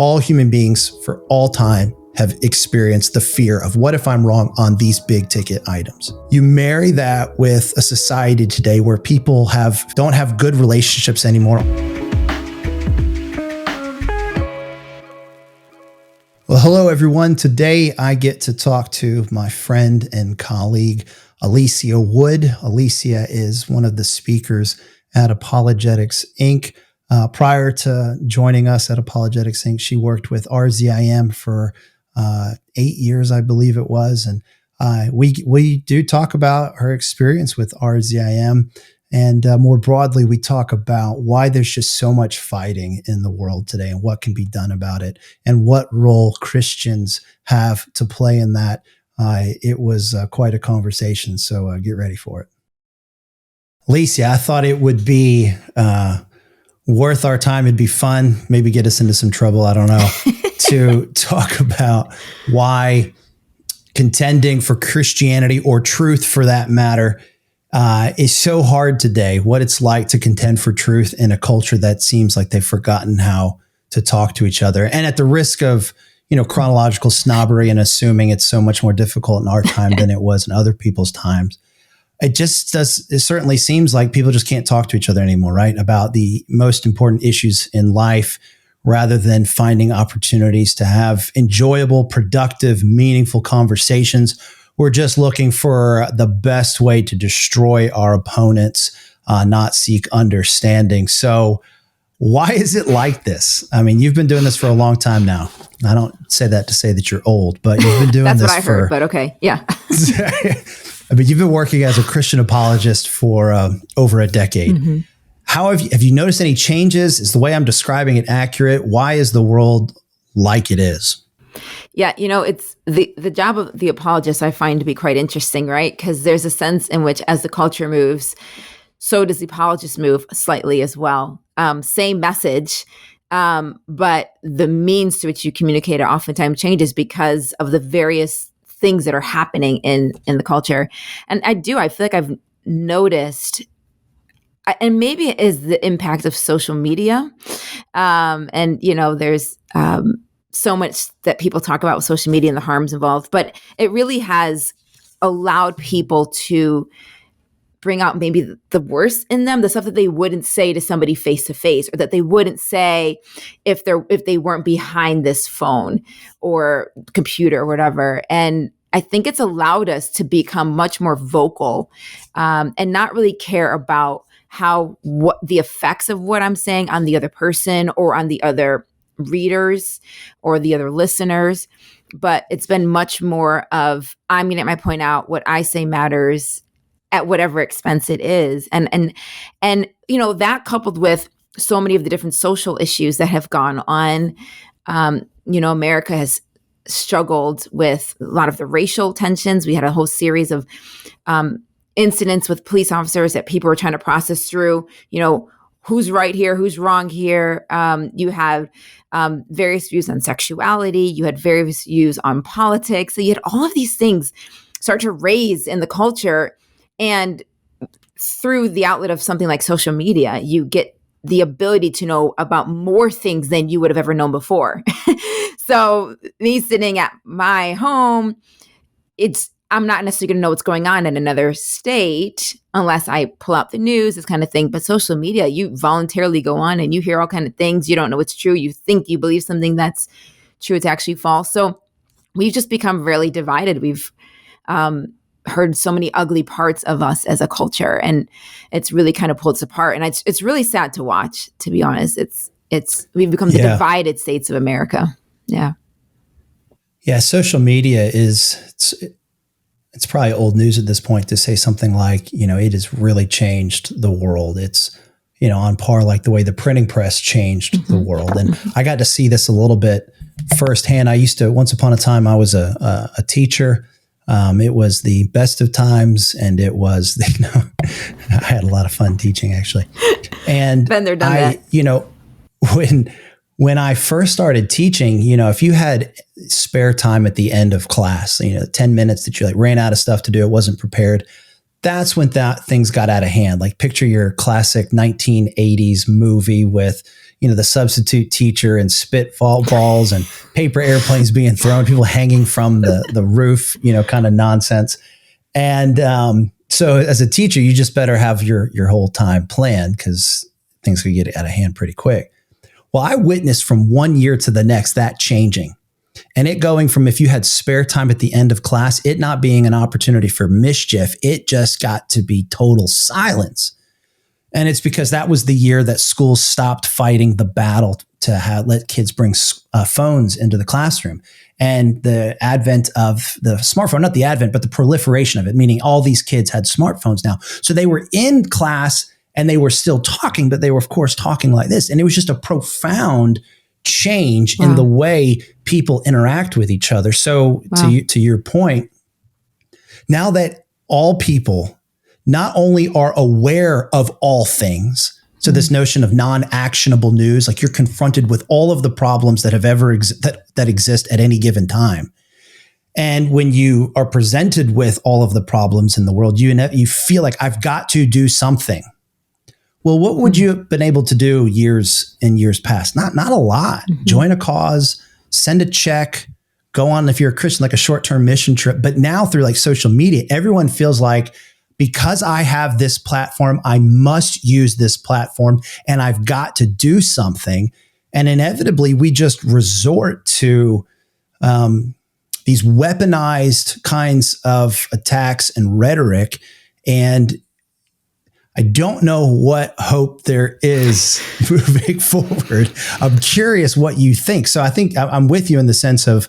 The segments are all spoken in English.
all human beings for all time have experienced the fear of what if I'm wrong on these big ticket items. You marry that with a society today where people don't have good relationships anymore. Well, hello everyone. Today I get to talk to my friend and colleague, Alycia Wood. Alycia is one of the speakers at Apologetics Inc. Prior to joining us at Apologetics Inc., she worked with RZIM for 8 years, I believe it was. And we do talk about her experience with RZIM. And more broadly, we talk about why there's just so much fighting in the world today and what can be done about it and what role Christians have to play in that. It was quite a conversation, so get ready for it. Alycia, I thought it would be worth our time. It'd be fun, maybe get us into some trouble, I don't know, to talk about why contending for Christianity or truth for that matter is so hard today, what it's like to contend for truth in a culture that seems like they've forgotten how to talk to each other. And at the risk of, chronological snobbery and assuming it's so much more difficult in our time than it was in other people's times, it certainly seems like people just can't talk to each other anymore, right? About the most important issues in life, rather than finding opportunities to have enjoyable, productive, meaningful conversations. We're just looking for the best way to destroy our opponents, not seek understanding. So why is it like this? I mean, you've been doing this for a long time now. I don't say that to say that you're old, but you've been doing That's this what I heard, but okay. Yeah. I mean, you've been working as a Christian apologist for over a decade. Mm-hmm. How have you noticed any changes? Is the way I'm describing it accurate? Why is the world like it is? Yeah, it's the job of the apologist I find to be quite interesting, right? Because there's a sense in which as the culture moves, so does the apologist move slightly as well. Same message, but the means to which you communicate it oftentimes changes because of the various things that are happening in the culture. And I feel like I've noticed, and maybe it is the impact of social media. And, there's so much that people talk about with social media and the harms involved, but it really has allowed people to bring out maybe the worst in them, the stuff that they wouldn't say to somebody face to face, or that they wouldn't say if they weren't behind this phone or computer or whatever. And I think it's allowed us to become much more vocal and not really care about what the effects of what I'm saying on the other person or on the other readers or the other listeners. But it's been much more of, I'm going to get my point out. What I say matters at whatever expense it is. And that coupled with so many of the different social issues that have gone on, America has struggled with a lot of the racial tensions. We had a whole series of incidents with police officers that people were trying to process through, who's right here, who's wrong here. You have various views on sexuality. You had various views on politics. So you had all of these things start to raise in the culture. And through the outlet of something like social media, you get the ability to know about more things than you would have ever known before. So me sitting at my home, I'm not necessarily going to know what's going on in another state unless I pull out the news, this kind of thing. But social media, you voluntarily go on and you hear all kind of things. You don't know what's true. You think you believe something that's true. It's actually false. So we've just become really divided. We've heard so many ugly parts of us as a culture, and it's really kind of pulled us apart. And it's really sad to watch, to be honest. We've become the divided states of America. Yeah. Yeah. Social media it's probably old news at this point to say something like, it has really changed the world. It's, on par like the way the printing press changed the world. And I got to see this a little bit firsthand. Once upon a time, I was a teacher. It was the best of times, and it was, I had a lot of fun teaching actually. And been there, done that. When I first started teaching, if you had spare time at the end of class, 10 minutes that you ran out of stuff to do, it wasn't prepared. That's when things got out of hand. Like picture your classic 1980s movie with, the substitute teacher and spitball balls and paper airplanes being thrown, people hanging from the roof, kind of nonsense. And so as a teacher, you just better have your whole time planned because things could get out of hand pretty quick. Well, I witnessed from one year to the next that changing. And it going from, if you had spare time at the end of class, it not being an opportunity for mischief, it just got to be total silence. And it's because that was the year that schools stopped fighting the battle to let kids bring phones into the classroom. And the advent of the smartphone, not the advent, but the proliferation of it, meaning all these kids had smartphones now. So they were in class and they were still talking, but they were, of course, talking like this. And it was just a profound change in the way people interact with each other. So to your point, now that all people not only are aware of all things, so this notion of non-actionable news, like you're confronted with all of the problems that have ever that exist at any given time. And when you are presented with all of the problems in the world, you feel like I've got to do something. Well, what would you have been able to do years past? Not a lot. Join a cause, send a check, go on, if you're a Christian, like a short-term mission trip. But now through like social media, everyone feels like, because I have this platform, I must use this platform and I've got to do something. And inevitably, we just resort to these weaponized kinds of attacks and rhetoric. And I don't know what hope there is moving forward. I'm curious what you think. So I think I'm with you in the sense of,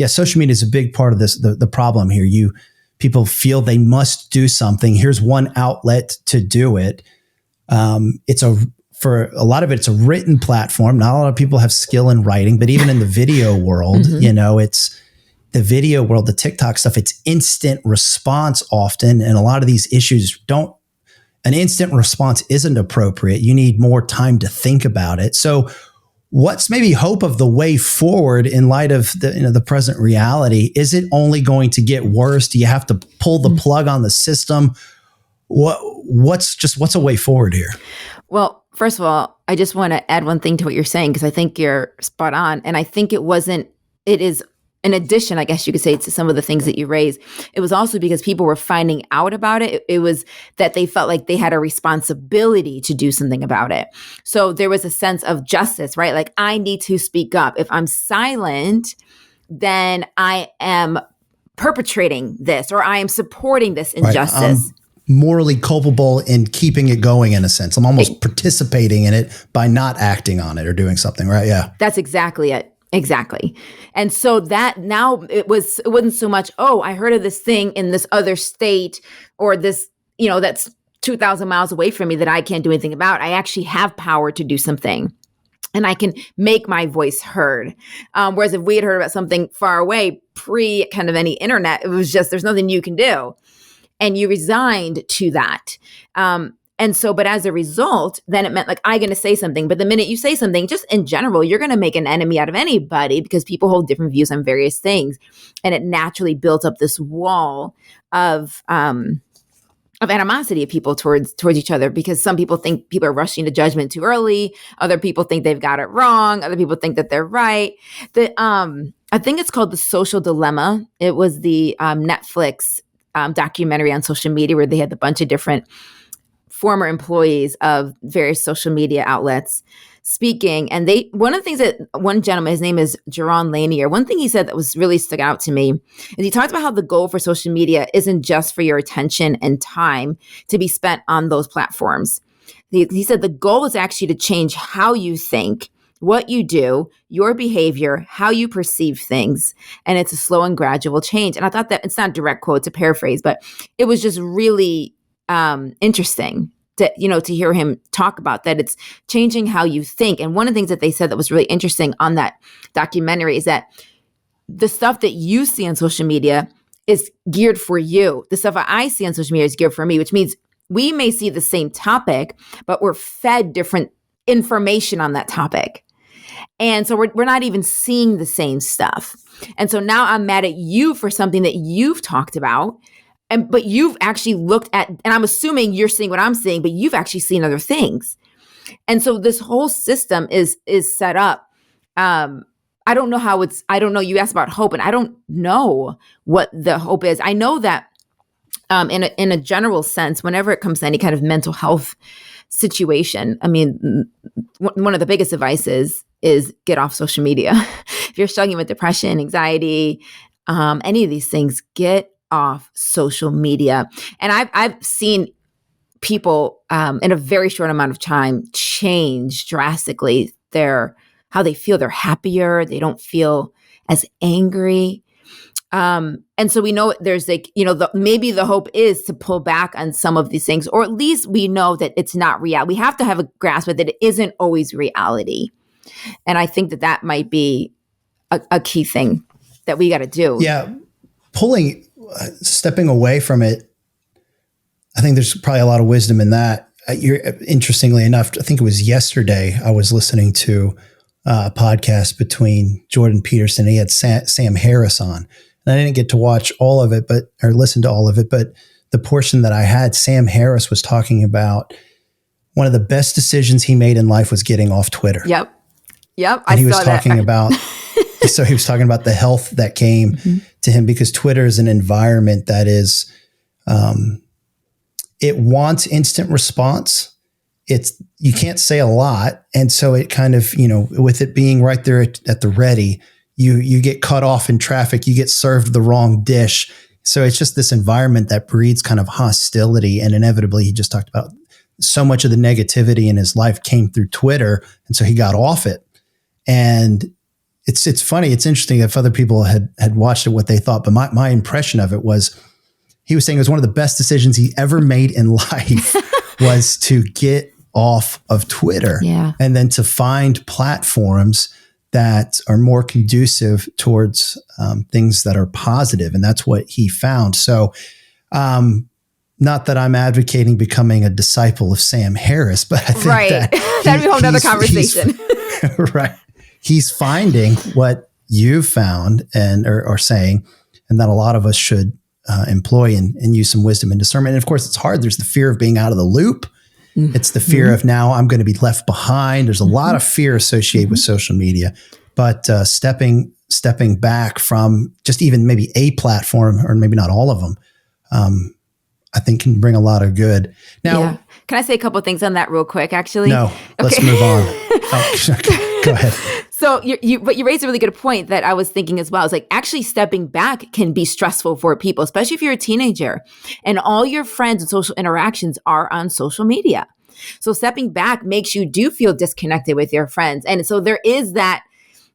social media is a big part of this, the problem here. People feel they must do something. Here's one outlet to do it. For a lot of it, it's a written platform. Not a lot of people have skill in writing, but even in the video world, it's the video world, the TikTok stuff, it's instant response often. And a lot of these issues an instant response isn't appropriate. You need more time to think about it. So what's maybe hope of the way forward in light of the present reality? Is it only going to get worse? Do you have to pull the plug on the system? What's a way forward here? Well, first of all, I just want to add one thing to what you're saying, because I think you're spot on. And I think it is in addition, I guess you could say, to some of the things that you raised, it was also because people were finding out about it. It was that they felt like they had a responsibility to do something about it. So there was a sense of justice, right? Like, I need to speak up. If I'm silent, then I am perpetrating this, or I am supporting this injustice. Morally culpable in keeping it going, in a sense. I'm almost participating in it by not acting on it or doing something, right? Yeah. That's exactly it. Exactly. And so that now it wasn't so much, I heard of this thing in this other state, or this, that's 2,000 miles away from me that I can't do anything about. I actually have power to do something, and I can make my voice heard. Whereas if we had heard about something far away, pre kind of any internet, it was just, there's nothing you can do. And you resigned to that. And so, but as a result, then it meant like, I'm going to say something. But the minute you say something, just in general, you're going to make an enemy out of anybody, because people hold different views on various things. And it naturally built up this wall of animosity of people towards each other, because some people think people are rushing to judgment too early. Other people think they've got it wrong. Other people think that they're right. I think it's called The Social Dilemma. It was the Netflix documentary on social media, where they had a bunch of different former employees of various social media outlets speaking. And one of the things that one gentleman, his name is Jaron Lanier, one thing he said that was really stuck out to me is he talked about how the goal for social media isn't just for your attention and time to be spent on those platforms. He said the goal is actually to change how you think, what you do, your behavior, how you perceive things. And it's a slow and gradual change. And I thought that, it's not a direct quote, it's a paraphrase, but it was just really interesting to hear him talk about that. It's changing how you think. And one of the things that they said that was really interesting on that documentary is that the stuff that you see on social media is geared for you. The stuff I see on social media is geared for me, which means we may see the same topic, but we're fed different information on that topic. And so we're not even seeing the same stuff. And so now I'm mad at you for something that you've talked about, but you've actually looked at, and I'm assuming you're seeing what I'm seeing, but you've actually seen other things. And so this whole system is set up. I don't know how I don't know. You asked about hope, and I don't know what the hope is. I know that in a general sense, whenever it comes to any kind of mental health situation, I mean, one of the biggest advices is get off social media. If you're struggling with depression, anxiety, any of these things, get off social media. And I've seen people in a very short amount of time change drastically how they feel. They're happier. They don't feel as angry. And so we know there's maybe the hope is to pull back on some of these things, or at least we know that it's not real. We have to have a grasp that it isn't always reality. And I think that might be a key thing that we got to do. Yeah. Stepping away from it. I think there's probably a lot of wisdom in that. Interestingly enough, I think it was yesterday, I was listening to a podcast between Jordan Peterson, and he had Sam Harris on. And I didn't get to watch all of it, or listen to all of it, but the portion that I had, Sam Harris was talking about one of the best decisions he made in life was getting off Twitter. Yep. And he was talking about, so he was talking about the health that came to him, because Twitter is an environment that is, it wants instant response. You can't say a lot. And so it kind of, with it being right there at the ready, you get cut off in traffic, you get served the wrong dish. So it's just this environment that breeds kind of hostility. And inevitably, he just talked about so much of the negativity in his life came through Twitter. And so he got off it. And it's funny. It's interesting if other people had watched it, what they thought. But my impression of it was, he was saying it was one of the best decisions he ever made in life was to get off of Twitter. Yeah. And then to find platforms that are more conducive towards things that are positive. And that's what he found. So not that I'm advocating becoming a disciple of Sam Harris, but I think that'd be a whole nother conversation. Right. He's finding what you found and are saying, and that a lot of us should employ and use some wisdom and discernment. And of course, it's hard. There's the fear of being out of the loop. It's the fear of now I'm going to be left behind. There's a lot of fear associated with social media, but stepping back from just even maybe a platform, or maybe not all of them, I think can bring a lot of good. Now, can I say a couple of things on that real quick, actually? No, let's move on. Go ahead. So but you raised a really good point that I was thinking as well. It's like actually stepping back can be stressful for people, especially if you're a teenager and all your friends and social interactions are on social media. So stepping back makes you do feel disconnected with your friends. And so there is that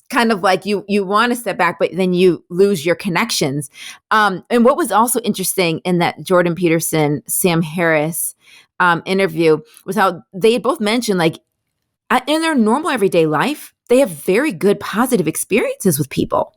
kind of like you want to step back, but then you lose your connections. And what was also interesting in that Jordan Peterson, Sam Harris interview was how they had both mentioned, like, in their normal everyday life, they have very good positive experiences with people.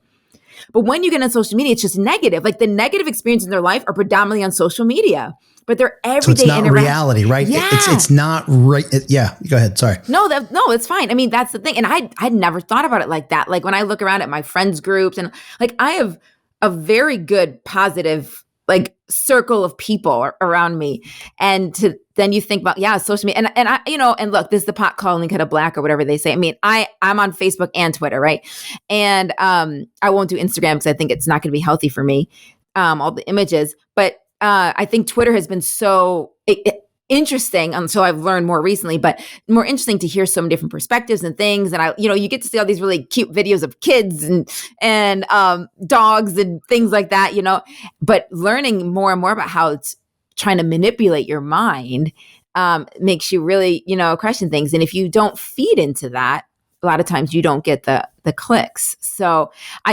But when you get on social media, it's just negative. Like the negative experiences in their life are predominantly on social media, but they're everyday. So it's not reality, right? Yeah. It's not right. Yeah. Go ahead. Sorry. No, it's fine. I mean, that's the thing. And I'd never thought about it like that. Like when I look around at my friends groups and like, I have a very good positive like circle of people around me. And then you think about, social media. And I, and look, this is the pot calling kind of black or whatever they say. I mean, I'm on Facebook and Twitter, right? And I won't do Instagram because I think it's not going to be healthy for me, all the images. But I think Twitter has been so interesting. So I've learned more recently, but more interesting to hear so many different perspectives and things. And you get to see all these really cute videos of kids and dogs and things like that, but learning more and more about how it's trying to manipulate your mind makes you really, question things. And if you don't feed into that, a lot of times you don't get the clicks. So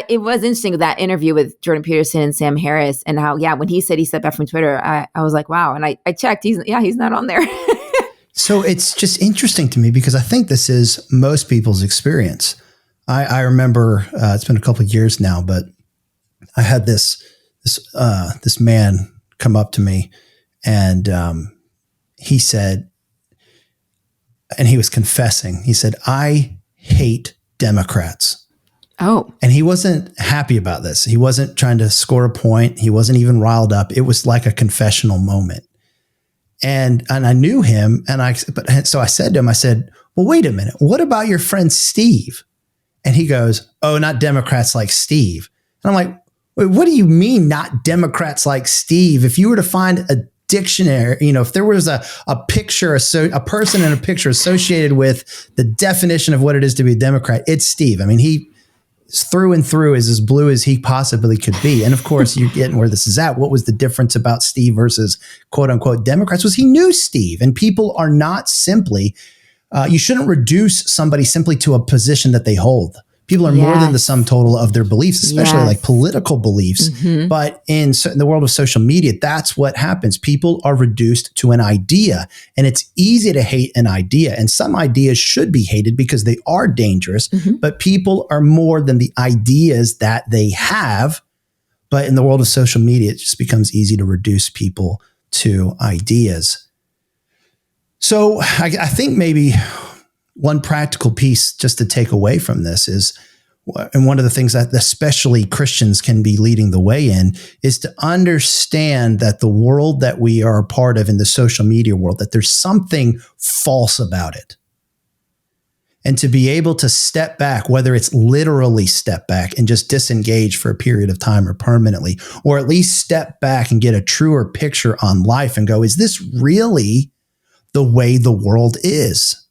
it was interesting that interview with Jordan Peterson and Sam Harris and how, when he said he stepped back from Twitter, I was like, wow. And I checked, he's not on there. So it's just interesting to me because I think this is most people's experience. I remember, it's been a couple of years now, but I had this man come up to me and he said, and he was confessing, he said, I hate Democrats. Oh. And he wasn't happy about this. He wasn't trying to score a point. He wasn't even riled up. It was like a confessional moment. And I knew him. So I said to him, I said, well, wait a minute. What about your friend Steve? And he goes, oh, not Democrats like Steve. And I'm like, wait, what do you mean not Democrats like Steve? If you were to find a dictionary, if there was a picture, a person in a picture associated with the definition of what it is to be a Democrat, it's Steve. I mean, he through and through is as blue as he possibly could be. And of course, you're getting where this is at. What was the difference about Steve versus quote unquote Democrats was he knew Steve. And people are not simply, you shouldn't reduce somebody simply to a position that they hold. People are more than the sum total of their beliefs, especially like political beliefs. Mm-hmm. But in the world of social media, that's what happens. People are reduced to an idea, and it's easy to hate an idea. And some ideas should be hated because they are dangerous, but people are more than the ideas that they have. But in the world of social media, it just becomes easy to reduce people to ideas. So I think maybe one practical piece just to take away from this is, and one of the things that especially Christians can be leading the way in, is to understand that the world that we are a part of in the social media world, that there's something false about it. And to be able to step back, whether it's literally step back and just disengage for a period of time or permanently, or at least step back and get a truer picture on life and go, is this really the way the world is?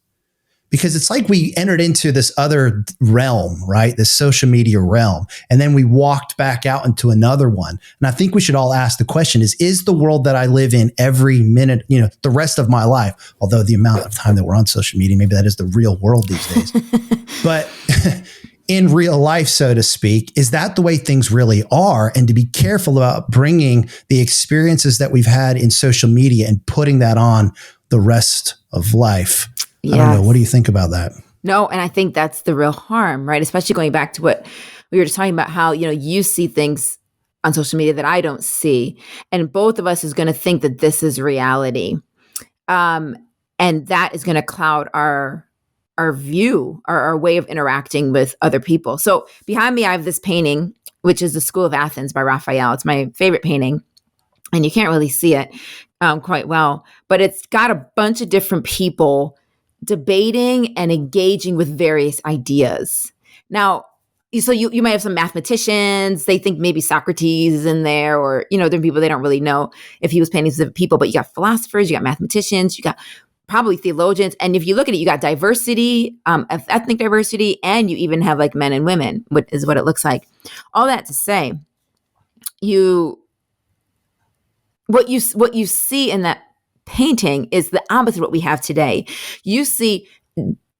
Because it's like we entered into this other realm, right? This social media realm. And then we walked back out into another one. And I think we should all ask the question is the world that I live in every minute, the rest of my life, although the amount of time that we're on social media, maybe that is the real world these days. But in real life, so to speak, is that the way things really are? And to be careful about bringing the experiences that we've had in social media and putting that on the rest of life. Yes. I don't know. What do you think about that? No, and I think that's the real harm, right? Especially going back to what we were just talking about, how, you see things on social media that I don't see. And both of us is going to think that this is reality. And that is going to cloud our view, our way of interacting with other people. So behind me, I have this painting, which is the School of Athens by Raphael. It's my favorite painting. And you can't really see it quite well, but it's got a bunch of different people debating and engaging with various ideas. Now, so you might have some mathematicians. They think maybe Socrates is in there, or, there are people they don't really know if he was painting specific people, but you got philosophers, you got mathematicians, you got probably theologians. And if you look at it, you got diversity, ethnic diversity, and you even have like men and women, what it looks like. All that to say, what you see in that painting is the opposite of what we have today. You see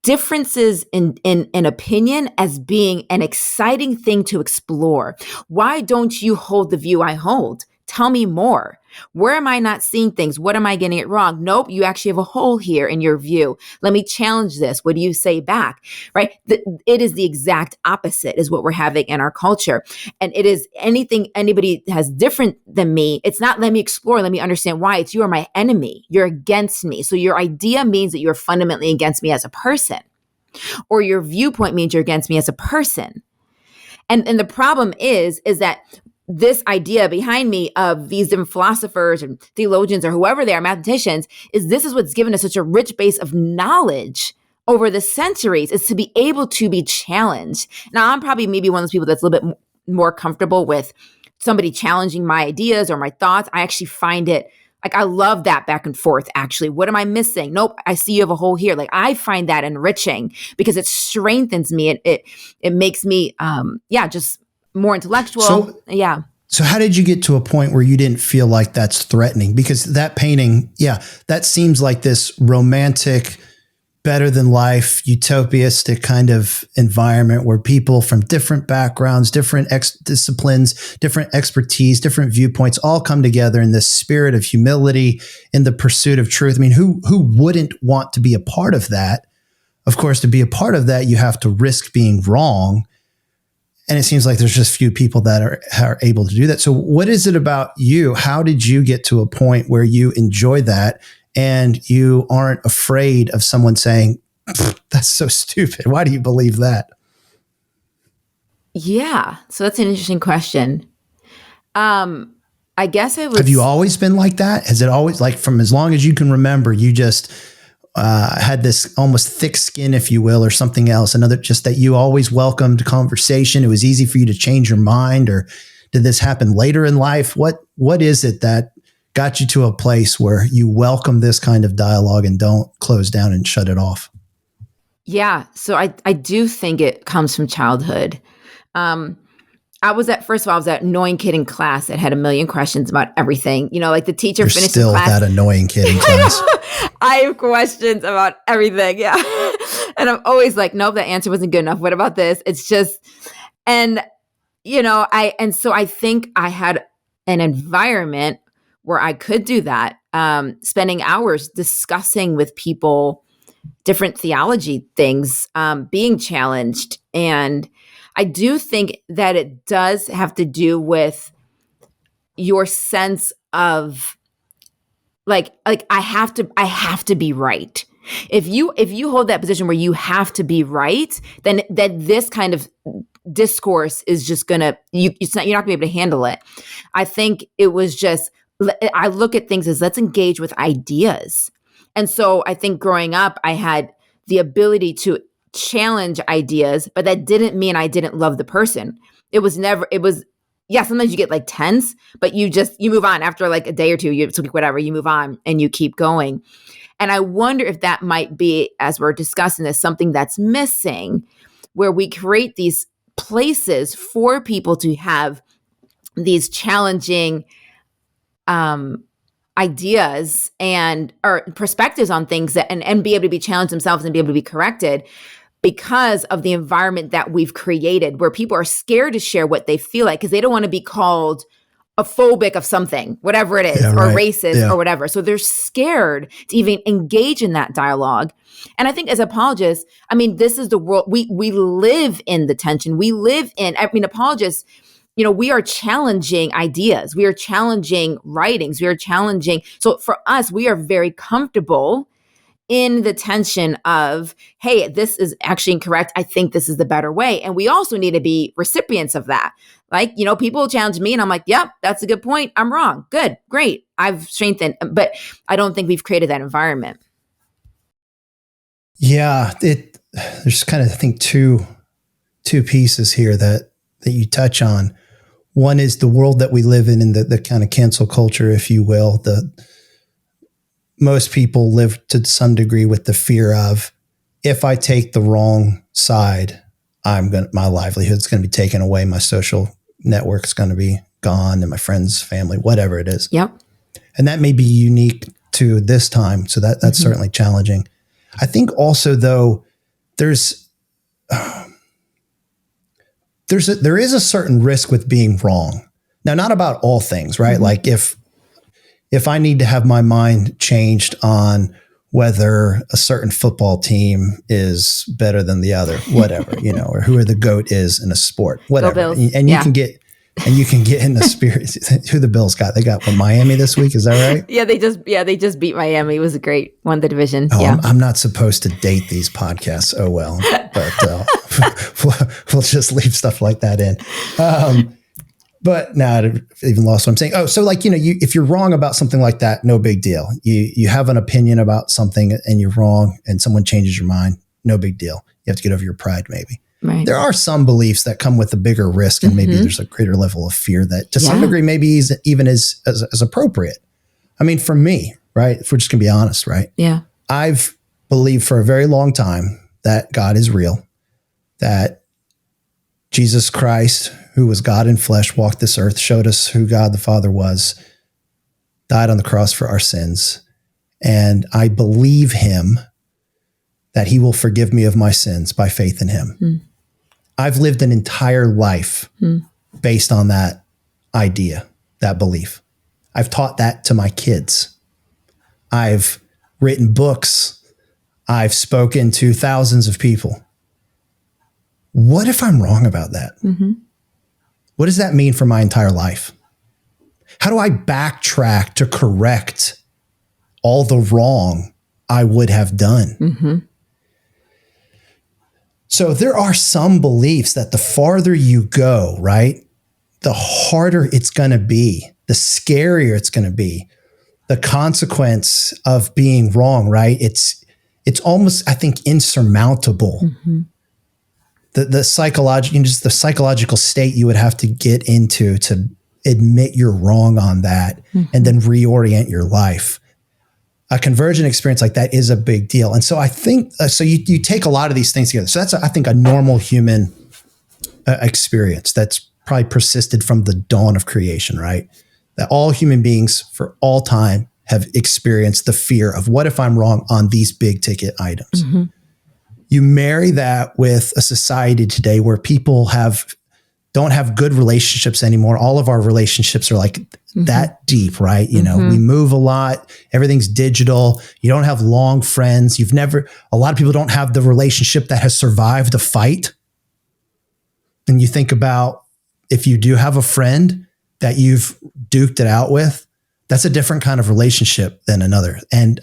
differences in opinion as being an exciting thing to explore. Why don't you hold the view I hold? Tell me more. Where am I not seeing things? What am I getting it wrong? Nope, you actually have a hole here in your view. Let me challenge this. What do you say back? Right? It is the exact opposite is what we're having in our culture. And it is anything anybody has different than me. It's not let me explore, let me understand why. It's you are my enemy. You're against me. So your idea means that you're fundamentally against me as a person. Or your viewpoint means you're against me as a person. And the problem is that this idea behind me of these different philosophers and theologians or whoever they are, mathematicians, this is what's given us such a rich base of knowledge over the centuries, is to be able to be challenged. Now, I'm probably maybe one of those people that's a little bit more comfortable with somebody challenging my ideas or my thoughts. I actually find it, like, I love that back and forth, actually. What am I missing? Nope, I see you have a hole here. Like, I find that enriching because it strengthens me. It makes me, just more intellectual. So how did you get to a point where you didn't feel like that's threatening? Because that painting, that seems like this romantic, better than life, utopiastic kind of environment where people from different backgrounds, different disciplines, different expertise, different viewpoints all come together in this spirit of humility in the pursuit of truth. I mean, who wouldn't want to be a part of that? Of course, to be a part of that, you have to risk being wrong. And it seems like there's just few people that are able to do that. So what is it about you? How did you get to a point where you enjoy that and you aren't afraid of someone saying, that's so stupid? Why do you believe that? Yeah. So that's an interesting question. I guess it was. Have you always been like that? Has it always, like, from as long as you can remember, you just had this almost thick skin, if you will, or something else? Another, just that you always welcomed conversation. It was easy for you to change your mind, or did this happen later in life? What is it that got you to a place where you welcome this kind of dialogue and don't close down and shut it off? Yeah. So I do think it comes from childhood. I was that annoying kid in class that had a million questions about everything. Like the teacher You're finished still the class. that annoying kid in class. I have questions about everything. Yeah. And I'm always like, nope, that answer wasn't good enough. What about this? It's just, and so I think I had an environment where I could do that, spending hours discussing with people different theology things, being challenged. And I do think that it does have to do with your sense of like I have to be right. If you hold that position where you have to be right, then this kind of discourse is just gonna you're not gonna be able to handle it. I think it was just, I look at things as, let's engage with ideas. And so I think growing up, I had the ability to challenge ideas, but that didn't mean I didn't love the person. Yeah, sometimes you get like tense, but you move on after like a day or two, you move on and you keep going. And I wonder if that might be, as we're discussing this, something that's missing, where we create these places for people to have these challenging ideas or perspectives on things and be able to be challenged themselves and be able to be corrected, because of the environment that we've created, where people are scared to share what they feel like because they don't want to be called a phobic of something, whatever it is, or racist or whatever. So they're scared to even engage in that dialogue. And I think as apologists, this is the world we live in. The tension we live in. Apologists, we are challenging ideas. We are challenging writings. We are challenging. So for us, we are very comfortable in the tension of, hey, this is actually incorrect. I think this is the better way. And we also need to be recipients of that. Like, people challenge me and I'm like, yep, that's a good point. I'm wrong. Good, great. I've strengthened, but I don't think we've created that environment. Yeah. There's kind of, I think, two pieces here that you touch on. One is the world that we live in the kind of cancel culture, if you will. Most people live to some degree with the fear of, if I take the wrong side, my livelihood's going to be taken away. My social network's going to be gone, and my friends, family, whatever it is. Yep. And that may be unique to this time. So that's certainly challenging. I think also, though, there is a certain risk with being wrong. Now, not about all things, right? Mm-hmm. Like if I need to have my mind changed on whether a certain football team is better than the other, whatever, or who the GOAT is in a sport, whatever. And you can get in the spirit. Who the Bills got? They got Miami this week. Is that right? Yeah, they just beat Miami. It was a great, won the division. Oh, yeah. I'm not supposed to date these podcasts. Oh, well, but we'll just leave stuff like that in. But now I've even lost what I'm saying. Oh, so if you're wrong about something like that, no big deal. You have an opinion about something and you're wrong and someone changes your mind, no big deal. You have to get over your pride, maybe. Right. There are some beliefs that come with a bigger risk, and maybe there's a greater level of fear that to some degree maybe is even as appropriate. For me, right, if we're just going to be honest, right? Yeah. I've believed for a very long time that God is real, that Jesus Christ, who was God in flesh, walked this earth, showed us who God the Father was, died on the cross for our sins. And I believe him that he will forgive me of my sins by faith in him. Mm. I've lived an entire life based on that idea, that belief. I've taught that to my kids. I've written books. I've spoken to thousands of people. What if I'm wrong about that? Mm-hmm. What does that mean for my entire life? How do I backtrack to correct all the wrong I would have done? Mm-hmm. So there are some beliefs that the farther you go, right, the harder it's going to be the scarier it's going to be. The consequence of being wrong, right? It's almost, I think, insurmountable. Mm-hmm. The psychological state you would have to get into to admit you're wrong on that, and then reorient your life. A conversion experience like that is a big deal. And so I think, you take a lot of these things together. So that's, I think, a normal human experience that's probably persisted from the dawn of creation, right? That all human beings for all time have experienced the fear of, what if I'm wrong on these big ticket items? Mm-hmm. You marry that with a society today where people don't have good relationships anymore. All of our relationships are like that deep, right? You know, we move a lot. Everything's digital. You don't have long friends. A lot of people don't have the relationship that has survived a fight. And you think about, if you do have a friend that you've duked it out with, that's a different kind of relationship than another. And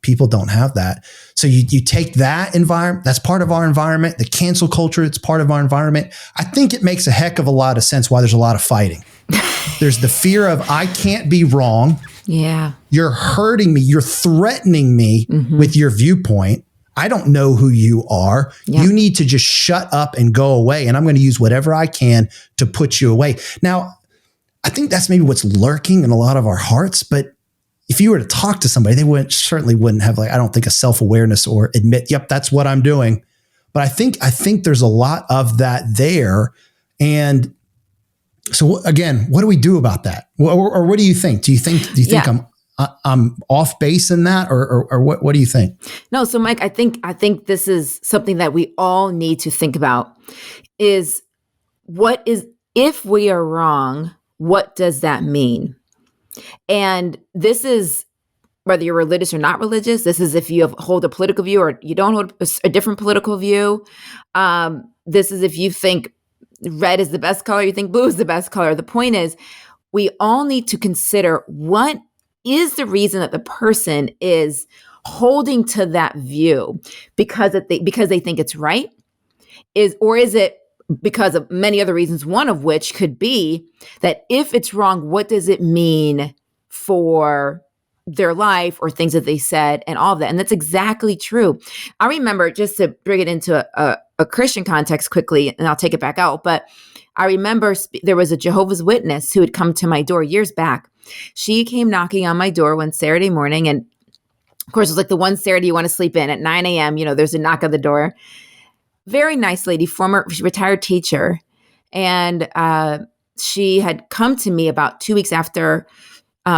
people don't have that. So you take that environment, that's part of our environment, the cancel culture, it's part of our environment. I think it makes a heck of a lot of sense why there's a lot of fighting. There's the fear of, I can't be wrong. Yeah. You're hurting me. You're threatening me with your viewpoint. I don't know who you are. Yeah. You need to just shut up and go away. And I'm going to use whatever I can to put you away. Now, I think that's maybe what's lurking in a lot of our hearts. But if you were to talk to somebody, they certainly wouldn't have, I don't think, a self-awareness or admit, yep, that's what I'm doing. But I think there's a lot of that there. And so again, what do we do about that? Or what do you think? Do you think I'm off base in that, or what do you think? No. So Mike, I think this is something that we all need to think about, is if we are wrong, what does that mean? And this is whether you're religious or not religious. This is if you hold a political view or you don't hold a different political view. This is if you think red is the best color, you think blue is the best color. The point is, we all need to consider, what is the reason that the person is holding to that view? Because they think it's right? Or is it because of many other reasons, one of which could be that if it's wrong, what does it mean for their life or things that they said and all of that? And that's exactly true. I remember, just to bring it into a Christian context quickly, and I'll take it back out, but I remember there was a Jehovah's Witness who had come to my door years back. She came knocking on my door one Saturday morning. And of course, it was like the one Saturday you want to sleep in at 9 a.m. There's a knock on the door. Very nice lady, former retired teacher. And she had come to me about 2 weeks after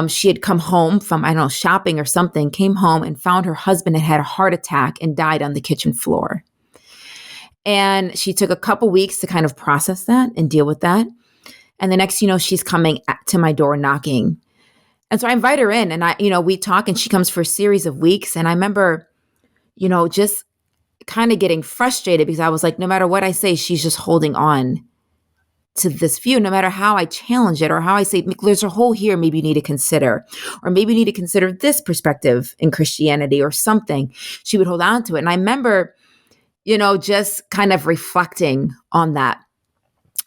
she had come home from, I don't know, shopping or something, came home and found her husband had a heart attack and died on the kitchen floor. And she took a couple weeks to kind of process that and deal with that. And the next, she's coming to my door knocking. And so I invite her in, and we talk, and she comes for a series of weeks. And I remember, just kind of getting frustrated, because I was like, no matter what I say, she's just holding on to this view, no matter how I challenge it or how I say, there's a hole here, maybe you need to consider, or maybe you need to consider this perspective in Christianity or something. She would hold on to it. And I remember, just kind of reflecting on that.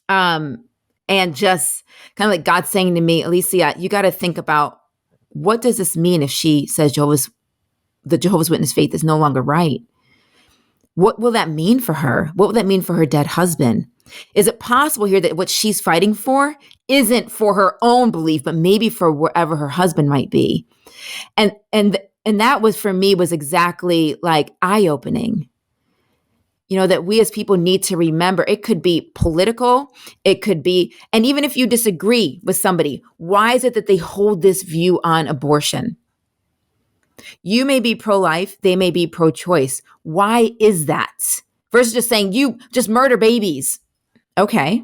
And just kind of like God saying to me, Alycia, you got to think about, what does this mean if she says the Jehovah's Witness faith is no longer right? What will that mean for her? What will that mean for her dead husband? Is it possible here that what she's fighting for isn't for her own belief, but maybe for wherever her husband might be? And that was, for me, was exactly like eye-opening. That we as people need to remember, it could be political, it could be, and even if you disagree with somebody, why is it that they hold this view on abortion? You may be pro-life, they may be pro-choice. Why is that? Versus just saying, you just murder babies. Okay,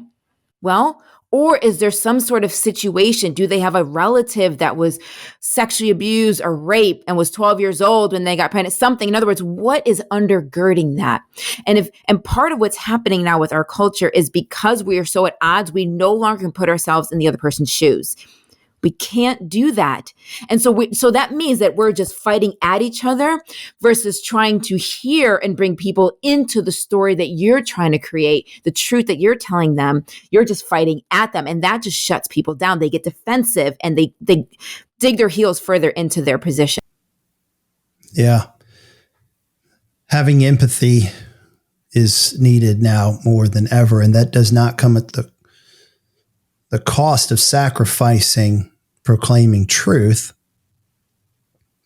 well, or is there some sort of situation? Do they have a relative that was sexually abused or raped and was 12 years old when they got pregnant? Something. In other words, what is undergirding that? And part of what's happening now with our culture is because we are so at odds, we no longer can put ourselves in the other person's shoes. We can't do that. And so that means that we're just fighting at each other versus trying to hear and bring people into the story that you're trying to create, the truth that you're telling them. You're just fighting at them. And that just shuts people down. They get defensive and they dig their heels further into their position. Yeah. Having empathy is needed now more than ever. And that does not come at the cost of sacrificing proclaiming truth,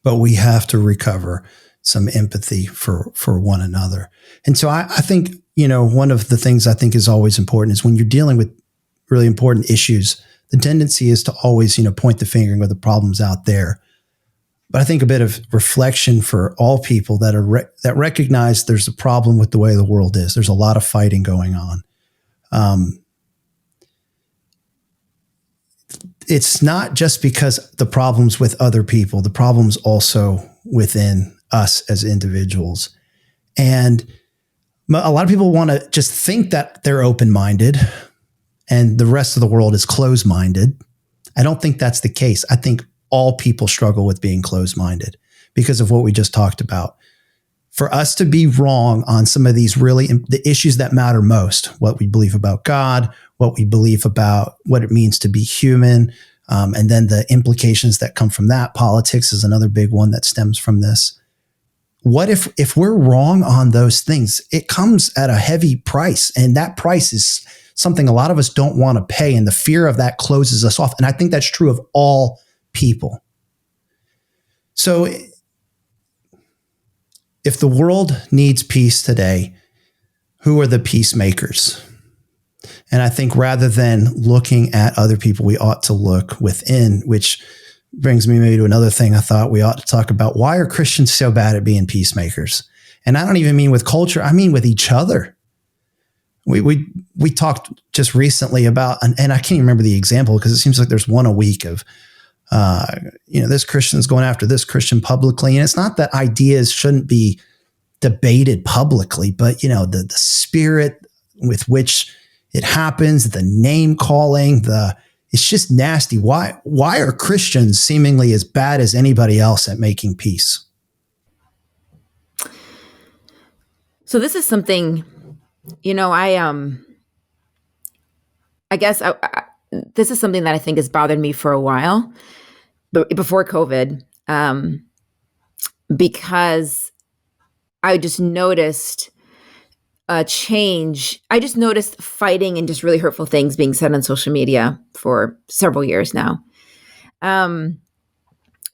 but we have to recover some empathy for one another. And so I think, one of the things I think is always important is when you're dealing with really important issues, the tendency is to always, point the finger and go, the problem's out there. But I think a bit of reflection for all people that recognize there's a problem with the way the world is. There's a lot of fighting going on. It's not just because the problem's with other people, the problem's also within us as individuals. And a lot of people want to just think that they're open-minded and the rest of the world is closed-minded. I don't think that's the case. I think all people struggle with being closed-minded because of what we just talked about. For us to be wrong on some of these the issues that matter most, what we believe about God, what we believe about what it means to be human, and then the implications that come from that. Politics is another big one that stems from this. What if we're wrong on those things? It comes at a heavy price, and that price is something a lot of us don't want to pay, and the fear of that closes us off. And I think that's true of all people. So if the world needs peace today, who are the peacemakers? And I think rather than looking at other people, we ought to look within, which brings me maybe to another thing I thought we ought to talk about. Why are Christians so bad at being peacemakers? And I don't even mean with culture. I mean with each other. We talked just recently about, and I can't even remember the example because it seems like there's one a week of, this Christian's going after this Christian publicly. And it's not that ideas shouldn't be debated publicly, but, the spirit with which it happens, the name calling, it's just nasty. Why are Christians seemingly as bad as anybody else at making peace? So this is something, I guess this is something that I think has bothered me for a while, before COVID, because I just noticed a change. I just noticed fighting and just really hurtful things being said on social media for several years now. And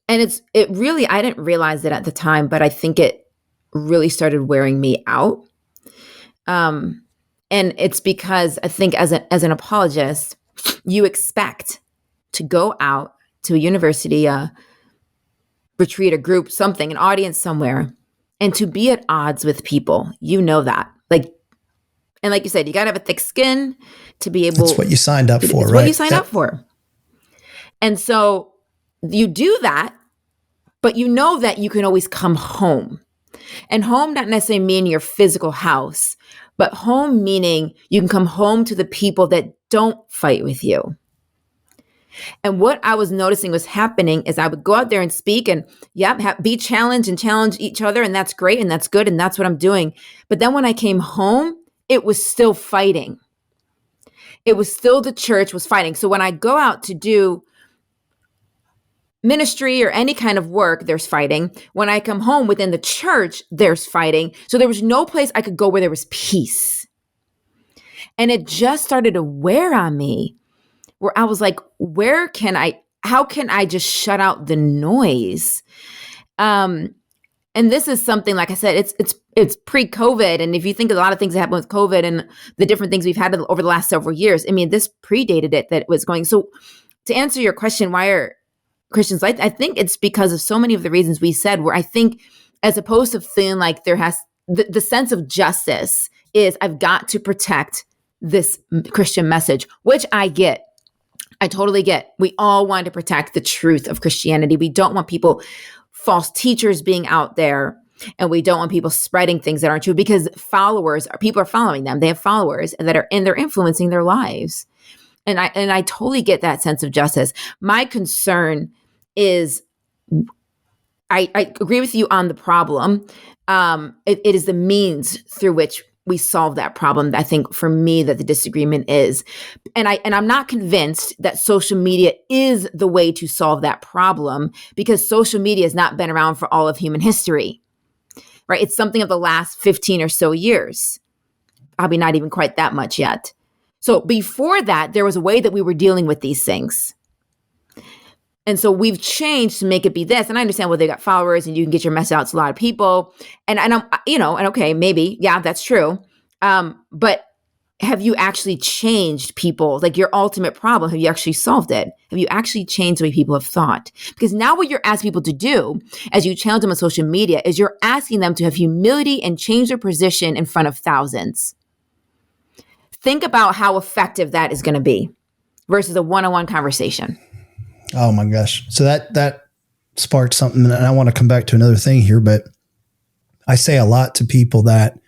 it really, I didn't realize it at the time, but I think it really started wearing me out. And it's because I think as an apologist, you expect to go out to a university, a retreat, a group, something, an audience somewhere, and to be at odds with people. That. And like you said, you got to have a thick skin to be able. That's what you signed up for, right? What you signed up for. And so you do that, but you know that you can always come home. And home not necessarily mean your physical house, but home meaning you can come home to the people that don't fight with you. And what I was noticing was happening is I would go out there and speak and be challenged and challenge each other. And that's great. And that's good. And that's what I'm doing. But then when I came home, it was still fighting. It was still the church was fighting. So when I go out to do ministry or any kind of work, there's fighting. When I come home within the church, there's fighting. So there was no place I could go where there was peace. And it just started to wear on me, where I was like, how can I just shut out the noise? And this is something, like I said, it's pre-COVID. And if you think of a lot of things that happened with COVID and the different things we've had over the last several years, this predated it that it was going. So to answer your question, why are Christians like, I think it's because of so many of the reasons we said, where I think as opposed to feeling like there has the sense of justice is I've got to protect this Christian message, which I get. I totally get. We all want to protect the truth of Christianity. We don't want false teachers being out there, and we don't want people spreading things that aren't true, because people are following them. They have followers and they're influencing their lives. And I totally get that sense of justice. My concern is, I agree with you on the problem. It is the means through which we solve that problem. I think for me that the disagreement is, and I'm not convinced that social media is the way to solve that problem, because social media has not been around for all of human history, right? It's something of the last 15 or so years. Probably not even quite that much yet. So before that, there was a way that we were dealing with these things. And so we've changed to make it be this. And I understand, well, they got followers and you can get your message out to a lot of people. And I'm, and okay, maybe, yeah, that's true. But have you actually changed people? Like your ultimate problem, have you actually solved it? Have you actually changed the way people have thought? Because now what you're asking people to do as you challenge them on social media is you're asking them to have humility and change their position in front of thousands. Think about how effective that is going to be versus a one-on-one conversation. Oh my gosh. So that sparked something, and I want to come back to another thing here, but I say a lot to people that,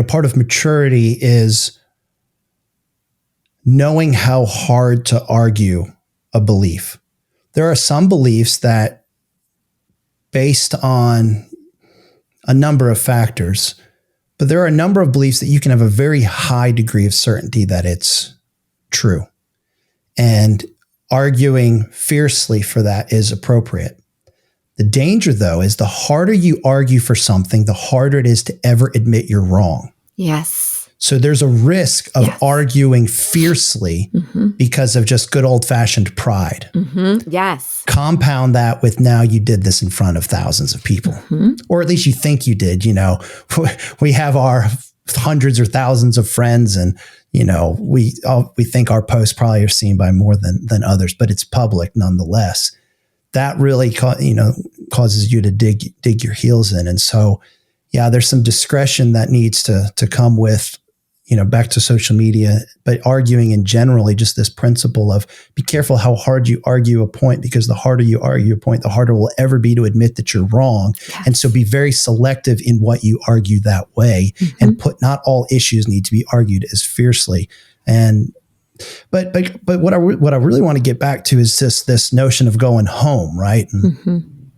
part of maturity is knowing how hard to argue a belief. There are some beliefs that, based on a number of factors, but there are a number of beliefs that you can have a very high degree of certainty that it's true. And arguing fiercely for that is appropriate. The danger, though, is the harder you argue for something, the harder it is to ever admit you're wrong. Yes. So there's a risk of arguing fiercely because of just good old-fashioned pride. Yes. Compound that with now you did this in front of thousands of people, or at least you think you did. We have our hundreds or thousands of friends, and we think our posts probably are seen by more than others, but it's public nonetheless. That really causes you to dig your heels in. And so, yeah, there's some discretion that needs to come with, back to social media, but arguing in generally, just this principle of be careful how hard you argue a point, because the harder you argue a point, the harder it will ever be to admit that you're wrong. Yes. And so be very selective in what you argue that way, and not all issues need to be argued as fiercely. And but what I really want to get back to is this notion of going home, right? And,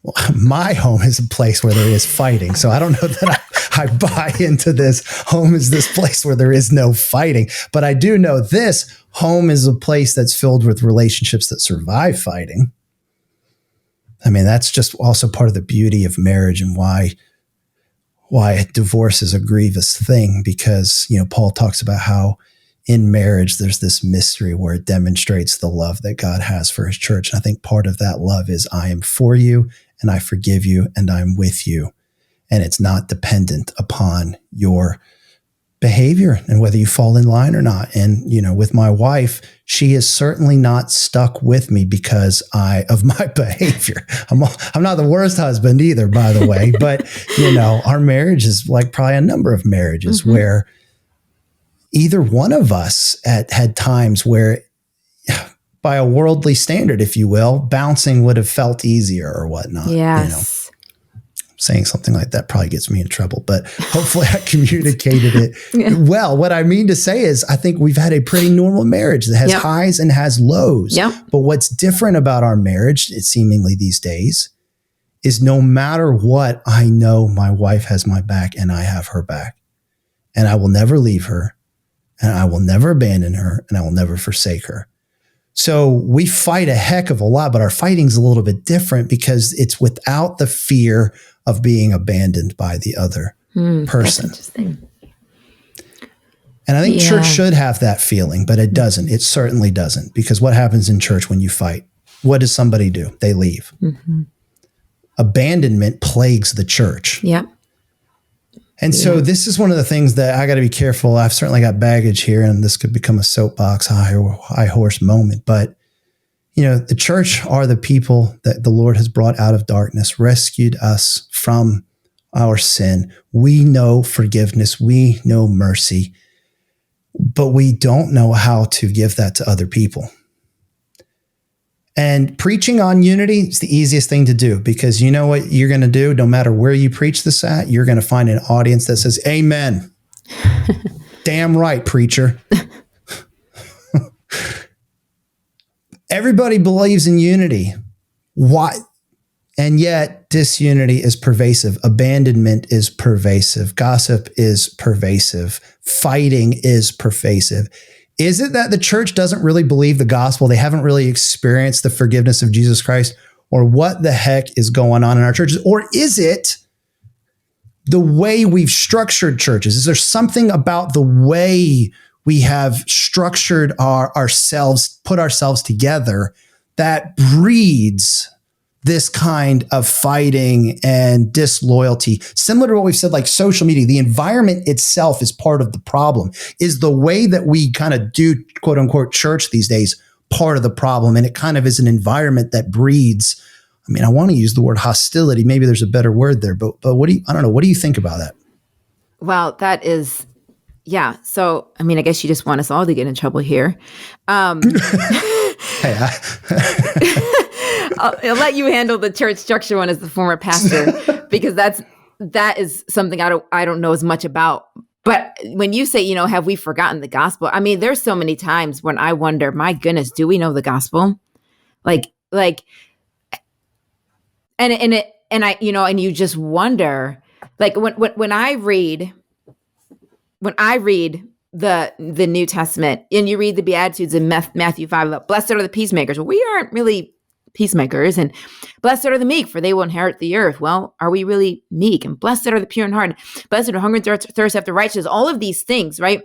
well, my home is a place where there is fighting. So I don't know that I buy into this. Home is this place where there is no fighting. But I do know this. Home is a place that's filled with relationships that survive fighting. I mean, that's just also part of the beauty of marriage, and why divorce is a grievous thing, because, Paul talks about how in marriage, there's this mystery where it demonstrates the love that God has for his church. And I think part of that love is I am for you, and I forgive you, and I'm with you. And it's not dependent upon your behavior and whether you fall in line or not. And, with my wife, she is certainly not stuck with me because of my behavior. I'm not the worst husband either, by the way, but, our marriage is like probably a number of marriages where either one of us had times where, by a worldly standard, if you will, bouncing would have felt easier or whatnot. Yes. Saying something like that probably gets me in trouble, but hopefully I communicated it well. What I mean to say is I think we've had a pretty normal marriage that has highs and has lows. But what's different about our marriage, seemingly these days, is no matter what, I know my wife has my back and I have her back. And I will never leave her, and I will never abandon her, and I will never forsake her. So we fight a heck of a lot, but our fighting's a little bit different because it's without the fear of being abandoned by the other person. That's interesting. And I think church should have that feeling, but it doesn't. It certainly doesn't, because what happens in church when you fight? What does somebody do? They leave. Abandonment plagues the church. And so this is one of the things that I got to be careful. I've certainly got baggage here, and this could become a soapbox high horse moment. But, the church are the people that the Lord has brought out of darkness, rescued us from our sin. We know forgiveness. We know mercy, but we don't know how to give that to other people. And preaching on unity is the easiest thing to do, because you know what you're going to do? No matter where you preach this at, you're going to find an audience that says, amen. Damn right, preacher. Everybody believes in unity. Why? And yet disunity is pervasive. Abandonment is pervasive. Gossip is pervasive. Fighting is pervasive. Is it that the church doesn't really believe the gospel? They haven't really experienced the forgiveness of Jesus Christ? Or what the heck is going on in our churches? Or is it the way we've structured churches? Is there something about the way we have structured ourselves, put ourselves together, that breeds this kind of fighting and disloyalty? Similar to what we've said, like social media, the environment itself is part of the problem. Is the way that we kind of do quote unquote church these days part of the problem? And it kind of is an environment that breeds, I mean, I want to use the word hostility. Maybe there's a better word there, but I don't know. What do you think about that? Well, that is, yeah. So, I mean, I guess you just want us all to get in trouble here. Hey, I'll let you handle the church structure one as the former pastor, because that is something I don't know as much about. But when you say, have we forgotten the gospel? I mean, there's so many times when I wonder, my goodness, do we know the gospel? And you just wonder, like when I read the New Testament and you read the Beatitudes in Matthew 5, blessed are the peacemakers. Well, we aren't really peacemakers. And blessed are the meek, for they will inherit the earth. Well, are we really meek? And blessed are the pure in heart. Blessed are hunger and thirst after righteousness. All of these things, right?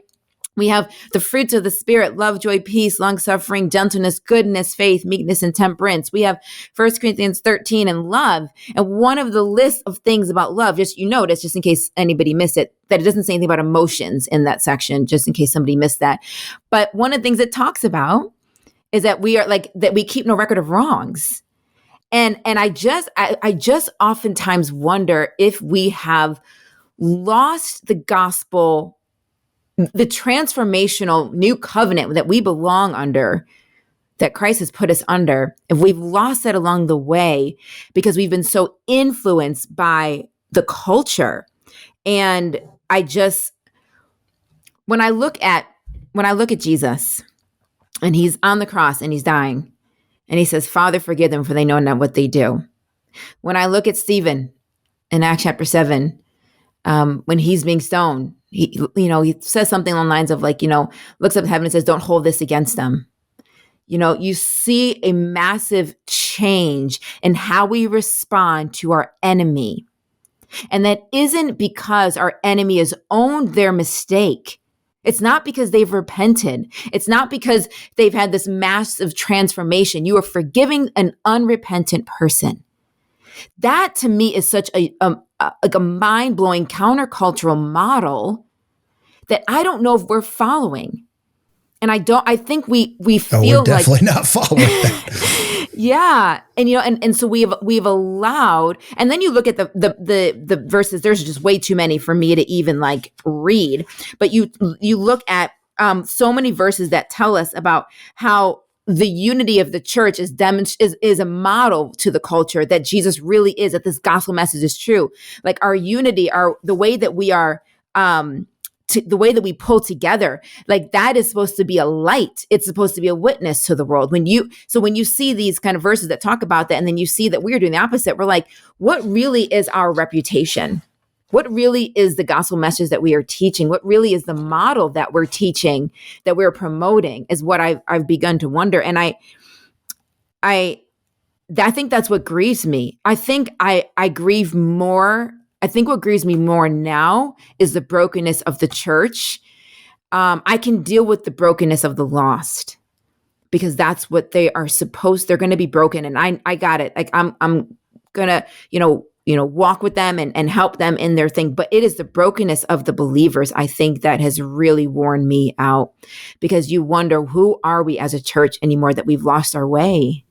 We have the fruits of the Spirit: love, joy, peace, long-suffering, gentleness, goodness, faith, meekness, and temperance. We have 1 Corinthians 13 and love. And one of the list of things about love, just notice, just in case anybody missed it, that it doesn't say anything about emotions in that section, just in case somebody missed that. But one of the things it talks about is that we are that we keep no record of wrongs. And I just oftentimes wonder if we have lost the gospel, the transformational new covenant that we belong under, that Christ has put us under, if we've lost that along the way because we've been so influenced by the culture. And when I look at Jesus, and he's on the cross and he's dying, and he says, Father, forgive them, for they know not what they do. When I look at Stephen in Acts chapter 7, when he's being stoned, he says something along the lines of looks up to heaven and says, don't hold this against them. You see a massive change in how we respond to our enemy. And that isn't because our enemy has owned their mistake. It's not because they've repented. It's not because they've had this massive transformation. You are forgiving an unrepentant person. That to me is such a mind-blowing countercultural model that I don't know if we're following. And I think we feel we're definitely not following that. Yeah. And so we've allowed, and then you look at the verses, there's just way too many for me to even read, but you look at so many verses that tell us about how the unity of the church is a model to the culture, that Jesus really is, that this gospel message is true. Like our unity, the way that we are, the way that we pull together, that is supposed to be a light. It's supposed to be a witness to the world. When you see these kind of verses that talk about that, and then you see that we're doing the opposite, we're like, what really is our reputation? What really is the gospel message that we are teaching? What really is the model that we're teaching, that we're promoting, is what I've begun to wonder. And I think that's what grieves me. I think I grieve more. I think what grieves me more now is the brokenness of the church. I can deal with the brokenness of the lost, because that's what they're going to be broken. And I got it. I'm going to, walk with them and help them in their thing. But it is the brokenness of the believers, I think, that has really worn me out, because you wonder, who are we as a church anymore, that we've lost our way?